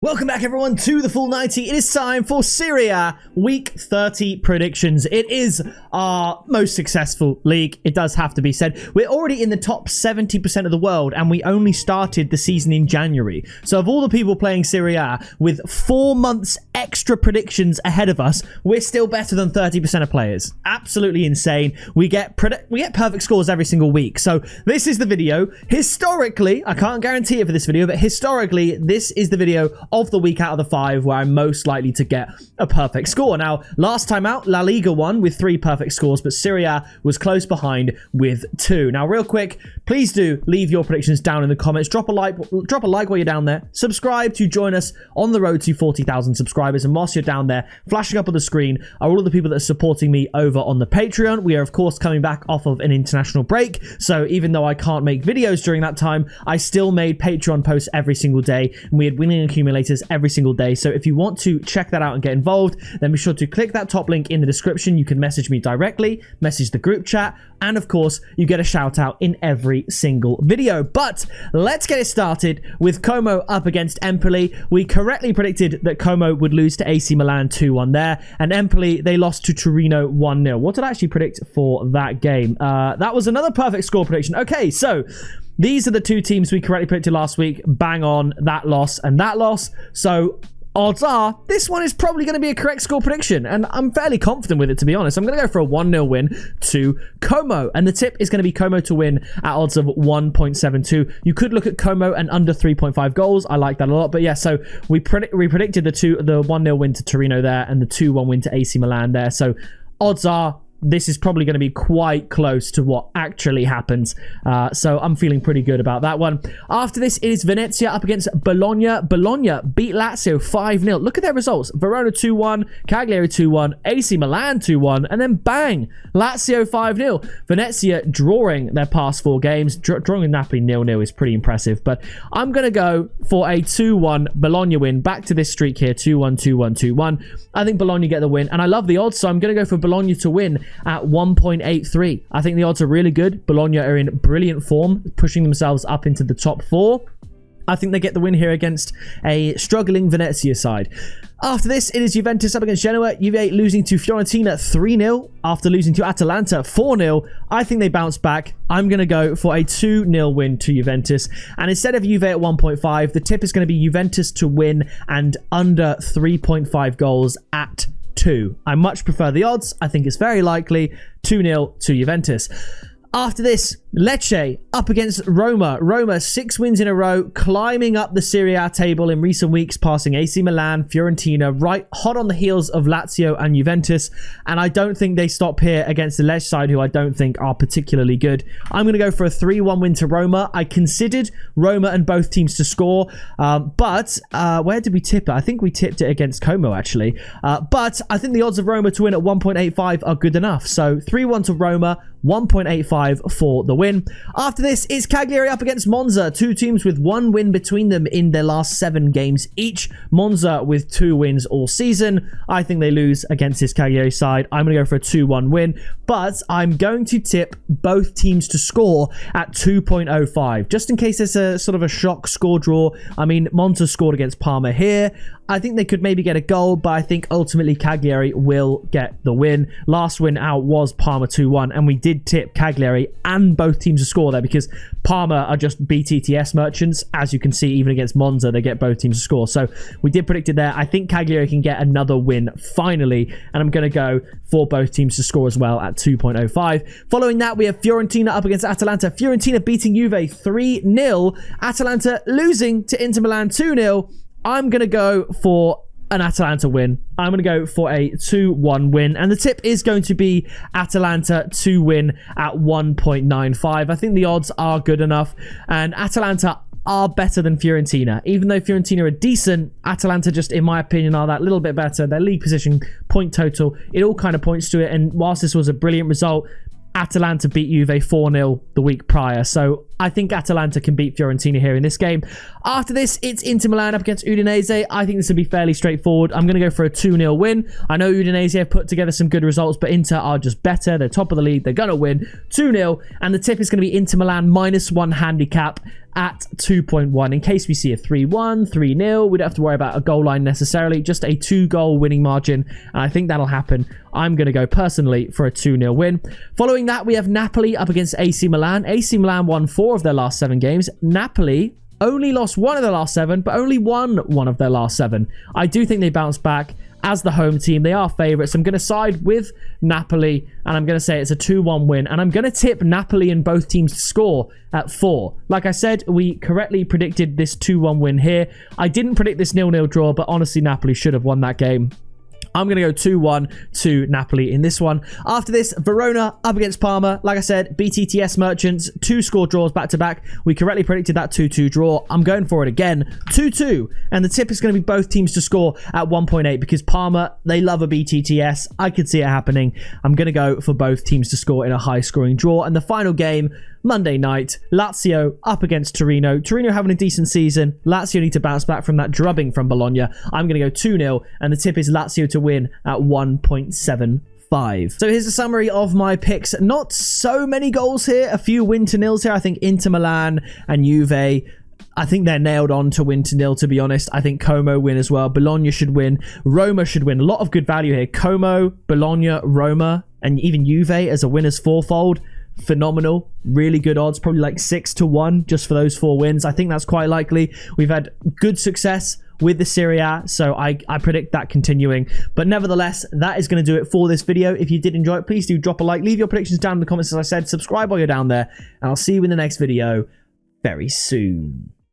Welcome back everyone to the Full 90. It is time for Serie A Week 30 predictions. It is our most successful league, it does have to be said. We're already in the top 70% of the world and we only started the season in January. So of all the people playing Serie A with 4 months extra predictions ahead of us, we're still better than 30% of players. Absolutely insane. We get perfect scores every single week. So this is the video. Historically, I can't guarantee it for this video, but historically, this is the video of the week out of the 5 where I'm most likely to get a perfect score. Now, last time out, La Liga won with 3 perfect scores, but Serie A was close behind with 2. Now, real quick, please do leave your predictions down in the comments. Drop a like while you're down there. Subscribe to join us on the road to 40,000 subscribers. And whilst you're down there, flashing up on the screen are all of the people that are supporting me over on the Patreon. We are, of course, coming back off of an international break. So even though I can't make videos during that time, I still made Patreon posts every single day. And we had winning accumulators every single day. So if you want to check that out and get involved, then be sure to click that top link in the description. You can message me directly, message the group chat, and of course, you get a shout out in every single video. But let's get it started with Como up against Empoli. We correctly predicted that Como would lose to AC Milan 2-1 there, and Empoli, they lost to Torino 1-0. What did I actually predict for that game? That was another perfect score prediction. Okay, so these are the two teams we correctly predicted last week. Bang on, that loss and that loss. So odds are this one is probably going to be a correct score prediction, and I'm fairly confident with it, to be honest. I'm going to go for a 1-0 win to Como, and the tip is going to be Como to win at odds of 1.72. You could look at Como and under 3.5 goals. I like that a lot. But yeah, so we predicted the 1-0 win to Torino there and the 2-1 win to AC Milan there. So odds are this is probably going to be quite close to what actually happens. So I'm feeling pretty good about that one. After this, it is Venezia up against Bologna. Bologna beat Lazio 5-0. Look at their results. Verona 2-1, Cagliari 2-1, AC Milan 2-1, and then bang, Lazio 5-0. Venezia drawing their past 4 games. Drawing with Napoli 0-0 is pretty impressive. But I'm going to go for a 2-1 Bologna win. Back to this streak here, 2-1, 2-1, 2-1. I think Bologna get the win, and I love the odds, so I'm going to go for Bologna to win at 1.83. I think the odds are really good. Bologna are in brilliant form, pushing themselves up into the top 4. I think they get the win here against a struggling Venezia side. After this, it is Juventus up against Genoa. Juve losing to Fiorentina 3-0 after losing to Atalanta 4-0. I think they bounce back. I'm going to go for a 2-0 win to Juventus. And instead of Juve at 1.5, the tip is going to be Juventus to win and under 3.5 goals at 2. I much prefer the odds. I think it's very likely 2-0 to Juventus. After this, Lecce up against Roma. Roma 6 wins in a row, climbing up the Serie A table in recent weeks, passing AC Milan, Fiorentina, right hot on the heels of Lazio and Juventus. And I don't think they stop here against the Lecce side, who I don't think are particularly good. I'm going to go for a 3-1 win to Roma. I considered Roma and both teams to score, but where did we tip it? I think we tipped it against Como, actually. But I think the odds of Roma to win at 1.85 are good enough. So 3-1 to Roma, 1.85 for the win. After this is Cagliari up against Monza. 2 teams with 1 win between them in their last 7 games each. Monza with 2 wins all season. I think they lose against this Cagliari side. I'm going to go for a 2-1 win, but I'm going to tip both teams to score at 2.05, just in case there's a sort of a shock score draw. I mean, Monza scored against Parma here. I think they could maybe get a goal, but I think ultimately Cagliari will get the win. Last win out was Parma 2-1, and we did tip Cagliari and both teams to score there because Parma are just BTTS merchants. As you can see, even against Monza, they get both teams to score. So we did predict it there. I think Cagliari can get another win finally, and I'm going to go for both teams to score as well at 2.05. Following that, we have Fiorentina up against Atalanta. Fiorentina beating Juve 3-0. Atalanta losing to Inter Milan 2-0. I'm going to go for an Atalanta win. I'm going to go for a 2-1 win. And the tip is going to be Atalanta to win at 1.95. I think the odds are good enough. And Atalanta are better than Fiorentina. Even though Fiorentina are decent, Atalanta just, in my opinion, are that little bit better. Their league position, point total, it all kind of points to it. And whilst this was a brilliant result, Atalanta beat Juve 4-0 the week prior. So I think Atalanta can beat Fiorentina here in this game. After this, it's Inter Milan up against Udinese. I think this will be fairly straightforward. I'm going to go for a 2-0 win. I know Udinese have put together some good results, but Inter are just better. They're top of the league. They're going to win 2-0. And the tip is going to be Inter Milan -1 handicap at 2.1. In case we see a 3-1, 3-0, we don't have to worry about a goal line necessarily. Just a 2-goal winning margin. And I think that'll happen. I'm going to go personally for a 2-0 win. Following that, we have Napoli up against AC Milan. AC Milan won 4 of their last 7 games. Napoli only lost 1 of their last 7, but only won 1 of their last 7. I do think they bounce back as the home team. They are favourites. I'm going to side with Napoli, and I'm going to say it's a 2-1 win. And I'm going to tip Napoli and both teams to score at 4. Like I said, we correctly predicted this 2-1 win here. I didn't predict this 0-0 draw, but honestly, Napoli should have won that game. I'm going to go 2-1 to Napoli in this one. After this, Verona up against Parma. Like I said, BTTS Merchants, 2 score draws back-to-back. We correctly predicted that 2-2 draw. I'm going for it again, 2-2. And the tip is going to be both teams to score at 1.8 because Parma, they love a BTTS. I could see it happening. I'm going to go for both teams to score in a high-scoring draw. And the final game, Monday night, Lazio up against Torino. Torino having a decent season. Lazio need to bounce back from that drubbing from Bologna. I'm going to go 2-0, and the tip is Lazio to win at 1.75. So here's a summary of my picks. Not so many goals here. A few win to nils here. I think Inter Milan and Juve, I think they're nailed on to win to nil, to be honest. I think Como win as well. Bologna should win. Roma should win. A lot of good value here. Como, Bologna, Roma, and even Juve as a winner's fourfold. Phenomenal. Really good odds. Probably like 6-1 just for those 4 wins. I think that's quite likely. We've had good success with the Serie A, so I predict that continuing. But nevertheless, that is going to do it for this video. If you did enjoy it, please do drop a like. Leave your predictions down in the comments, as I said. Subscribe while you're down there, and I'll see you in the next video very soon.